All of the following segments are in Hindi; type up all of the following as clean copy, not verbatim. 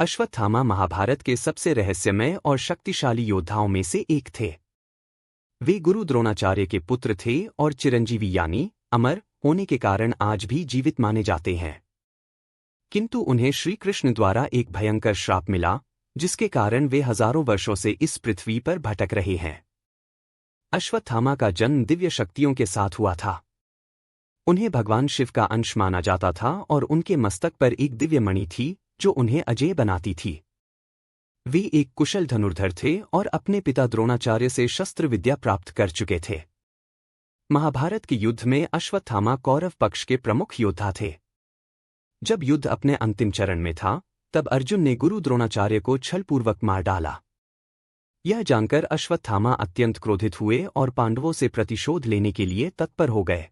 अश्वत्थामा महाभारत के सबसे रहस्यमय और शक्तिशाली योद्धाओं में से एक थे। वे गुरु द्रोणाचार्य के पुत्र थे और चिरंजीवी यानी अमर होने के कारण आज भी जीवित माने जाते हैं। किंतु उन्हें श्री कृष्ण द्वारा एक भयंकर श्राप मिला, जिसके कारण वे हजारों वर्षों से इस पृथ्वी पर भटक रहे हैं। अश्वत्थामा का जन्म दिव्य शक्तियों के साथ हुआ था। उन्हें भगवान शिव का अंश माना जाता था और उनके मस्तक पर एक दिव्य मणि थी जो उन्हें अजेय बनाती थी। वे एक कुशल धनुर्धर थे और अपने पिता द्रोणाचार्य से शस्त्र विद्या प्राप्त कर चुके थे। महाभारत के युद्ध में अश्वत्थामा कौरव पक्ष के प्रमुख योद्धा थे। जब युद्ध अपने अंतिम चरण में था, तब अर्जुन ने गुरु द्रोणाचार्य को छलपूर्वक मार डाला। यह जानकर अश्वत्थामा अत्यंत क्रोधित हुए और पांडवों से प्रतिशोध लेने के लिए तत्पर हो गए।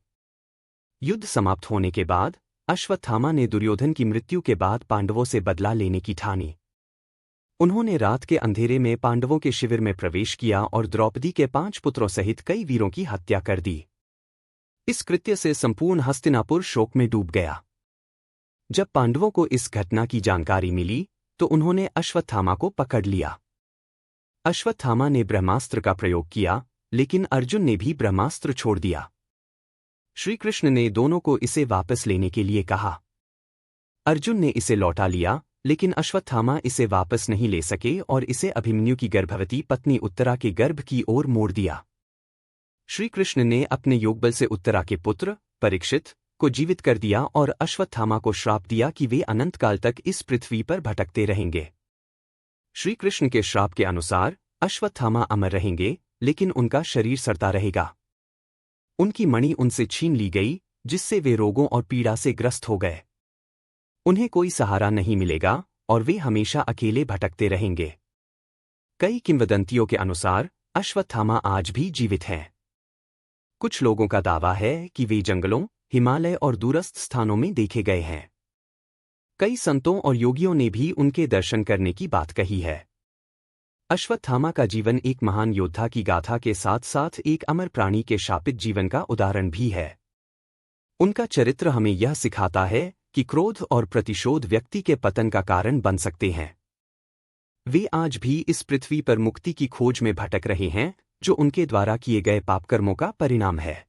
युद्ध समाप्त होने के बाद अश्वत्थामा ने दुर्योधन की मृत्यु के बाद पांडवों से बदला लेने की ठानी। उन्होंने रात के अंधेरे में पांडवों के शिविर में प्रवेश किया और द्रौपदी के 5 पुत्रों सहित कई वीरों की हत्या कर दी। इस कृत्य से संपूर्ण हस्तिनापुर शोक में डूब गया। जब पांडवों को इस घटना की जानकारी मिली तो उन्होंने अश्वत्थामा को पकड़ लिया। अश्वत्थामा ने ब्रह्मास्त्र का प्रयोग किया, लेकिन अर्जुन ने भी ब्रह्मास्त्र छोड़ दिया। श्री कृष्ण ने दोनों को इसे वापस लेने के लिए कहा। अर्जुन ने इसे लौटा लिया, लेकिन अश्वत्थामा इसे वापस नहीं ले सके और इसे अभिमन्यु की गर्भवती पत्नी उत्तरा के गर्भ की ओर मोड़ दिया। श्री कृष्ण ने अपने योगबल से उत्तरा के पुत्र परीक्षित को जीवित कर दिया और अश्वत्थामा को श्राप दिया कि वे अनंत काल तक इस पृथ्वी पर भटकते रहेंगे। श्री कृष्ण के श्राप के अनुसार अश्वत्थामा अमर रहेंगे, लेकिन उनका शरीर सड़ता रहेगा। उनकी मणि उनसे छीन ली गई, जिससे वे रोगों और पीड़ा से ग्रस्त हो गए। उन्हें कोई सहारा नहीं मिलेगा और वे हमेशा अकेले भटकते रहेंगे। कई किंवदंतियों के अनुसार अश्वत्थामा आज भी जीवित हैं। कुछ लोगों का दावा है कि वे जंगलों, हिमालय और दूरस्थ स्थानों में देखे गए हैं। कई संतों और योगियों ने भी उनके दर्शन करने की बात कही है। अश्वत्थामा का जीवन एक महान योद्धा की गाथा के साथ साथ एक अमर प्राणी के शापित जीवन का उदाहरण भी है। उनका चरित्र हमें यह सिखाता है कि क्रोध और प्रतिशोध व्यक्ति के पतन का कारण बन सकते हैं। वे आज भी इस पृथ्वी पर मुक्ति की खोज में भटक रहे हैं, जो उनके द्वारा किए गए पापकर्मों का परिणाम है।